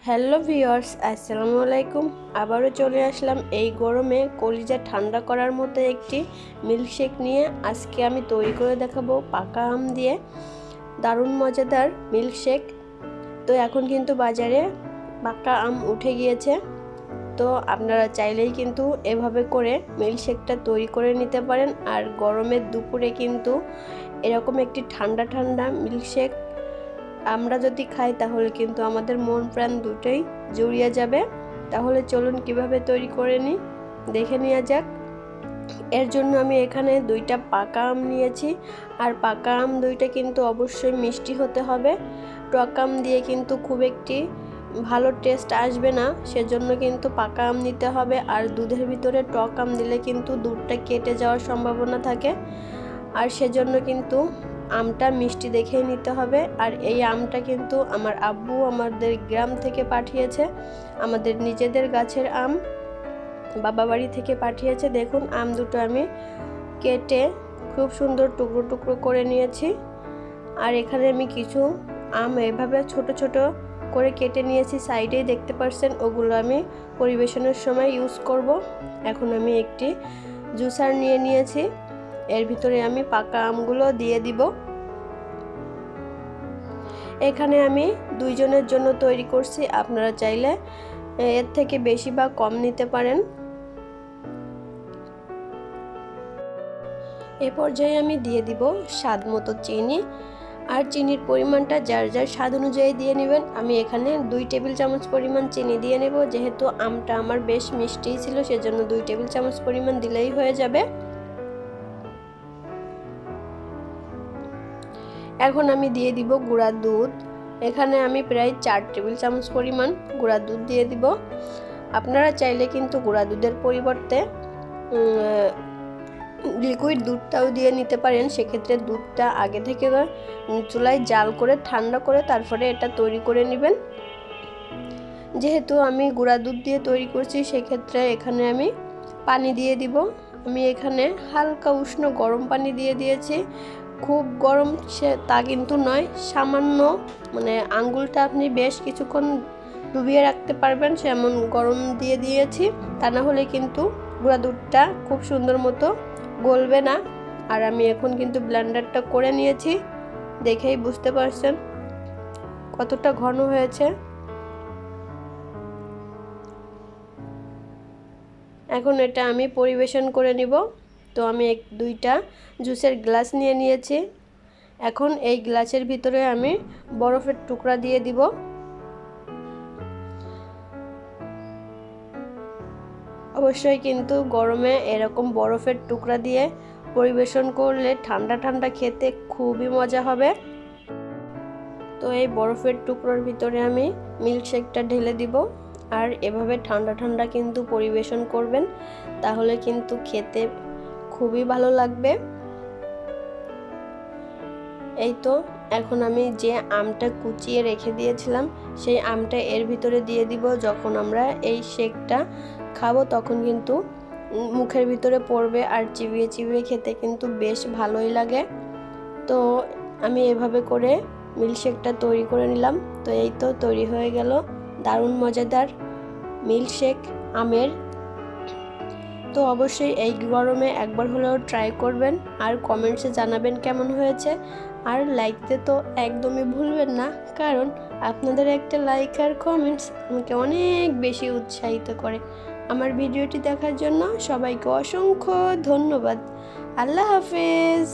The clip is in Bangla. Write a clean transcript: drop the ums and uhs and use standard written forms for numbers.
হ্যালো ভিউয়ার্স, আসসালামু আলাইকুম। আবারও চলে আসলাম এই গরমে কলিজা ঠান্ডা করার মতো একটি মিল্কশেক নিয়ে। আজকে আমি তৈরি করে দেখাবো পাকা আম দিয়ে দারুণ মজাদার মিল্কশেক। তো এখন কিন্তু বাজারে পাকা আম উঠে গিয়েছে, তো আপনারা চাইলেই কিন্তু এভাবে করে মিল্কশেকটা তৈরি করে নিতে পারেন। আর গরমের দুপুরে কিন্তু এরকম একটি ঠান্ডা ঠান্ডা মিল্কশেক আমরা যদি খাই তাহলে কিন্তু আমাদের মন প্রাণ দুটোই জুড়িয়ে যাবে। তাহলে চলুন কিভাবে তৈরি করে নিই, দেখে নেওয়া যাক। এর জন্য আমি এখানে 2টা পাকা আম নিয়েছি। আর পাকা আম 2টা কিন্তু অবশ্যই মিষ্টি হতে হবে। টক আম দিয়ে কিন্তু খুব একটি ভালো টেস্ট আসবে না, সেজন্য কিন্তু পাকা আম নিতে হবে। আর দুধের ভিতরে টক আম দিলে কিন্তু দুধটা কেটে যাওয়ার সম্ভাবনা থাকে, আর সেজন্য কিন্তু আমটা মিষ্টি দেখেই নিতে হবে। আর এই আমটা কিন্তু আমার আব্বু আমাদের গ্রাম থেকে পাঠিয়েছে, আমাদের নিজেদের গাছের আম, বাবা বাড়ি থেকে পাঠিয়েছে। দেখুন আম দুটো আমি কেটে খুব সুন্দর টুকরো টুকরো করে নিয়েছি। আর এখানে আমি কিছু আম এভাবে ছোট ছোট করে কেটে নিয়েছি, সাইডেই দেখতে পাচ্ছেন। ওগুলো আমি পরিবেশনের সময় ইউজ করব। এখন আমি একটি জুসার নিয়ে নিয়েছি, এর ভিতরে আমি পাকা আমগুলো দিয়ে দিব। এখানে আমি 2 জনের জন্য তৈরি করছি, আপনারা চাইলে এর থেকে বেশি বা কম নিতে পারেন। এ পর্যায়ে আমি দিয়ে দিব স্বাদ মতো চিনি। আর চিনির পরিমাণটা যার যার স্বাদ অনুযায়ী দিয়ে নেবেন। আমি এখানে 2 টেবিল চামচ পরিমাণ চিনি দিয়ে নেব, যেহেতু আমটা আমার বেশ মিষ্টিই ছিল, সেজন্য 2 টেবিল চামচ পরিমাণ দিলেই হয়ে যাবে। এখন আমি দিয়ে দিব গুঁড়া দুধ। এখানে আমি প্রায় 4 টেবিল চামচ পরিমাণ গুঁড়া দুধ দিয়ে দিব। আপনারা চাইলে কিন্তু গুঁড়া দুধের পরিবর্তে লিকুইড দুধটাও দিয়ে নিতে পারেন। সেক্ষেত্রে দুধটা আগে থেকে চুলায় জাল করে ঠান্ডা করে তারপরে এটা তৈরি করে নেবেন। যেহেতু আমি গুঁড়া দুধ দিয়ে তৈরি করছি, সেক্ষেত্রে এখানে আমি পানি দিয়ে দিব। আমি এখানে হালকা উষ্ণ গরম পানি দিয়ে দিয়েছি। খুব গরম তা কিন্তু নয়, সামান্য আঙ্গুলটা আপনি বেশ কিছুক্ষণ ডুবিয়ে রাখতে পারবেন সেমন গরম দিয়ে দিয়েছি। তা না হলে কিন্তু গুঁড়া দুধটা খুব সুন্দর মতো গলবে না। আর আমি এখন কিন্তু ব্লেন্ডারটা করে নিয়েছি, দেখেই বুঝতে পারছেন কতটা ঘন হয়েছে। এখন এটা আমি পরিবেশন করে নিব। তো আমি 2টা জুসের গ্লাস নিয়ে নিয়েছি। এখন এই গ্লাসের ভিতরে আমি বরফের টুকরা দিয়ে দিব। অবশ্যই কিন্তু গরমে এরকম বরফের টুকরা দিয়ে পরিবেশন করলে ঠান্ডা ঠান্ডা খেতে খুবই মজা হবে। তো এই বরফের টুকরোর ভিতরে আমি মিল্কশেকটা ঢেলে দিব। আর এভাবে ঠান্ডা ঠান্ডা কিন্তু পরিবেশন করবেন, তাহলে কিন্তু খেতে খুবই ভালো লাগবে। এই তো এখন আমি যে আমটা কুচিয়ে রেখে দিয়েছিলাম সেই আমটা এর ভিতরে দিয়ে দিব। যখন আমরা এই শেকটা খাবো তখন কিন্তু মুখের ভিতরে পড়বে আর চিবিয়ে চিবিয়ে খেতে কিন্তু বেশ ভালোই লাগে। তো আমি এভাবে করে মিল্কশেকটা তৈরি করে নিলাম। তো এই তো তৈরি হয়ে গেল দারুণ মজাদার মিল্কশেক আমের। তো অবশ্যই এই গরমে একবার হলেও ট্রাই করবেন আর কমেন্টসে জানাবেন কেমন হয়েছে। আর লাইক দিতে তো একদমই ভুলবেন না, কারণ আপনাদের একটা লাইক আর কমেন্টস আমাকে অনেক বেশি উৎসাহিত করে। আমার ভিডিওটি দেখার জন্য সবাইকে অসংখ্য ধন্যবাদ। আল্লাহ হাফেজ।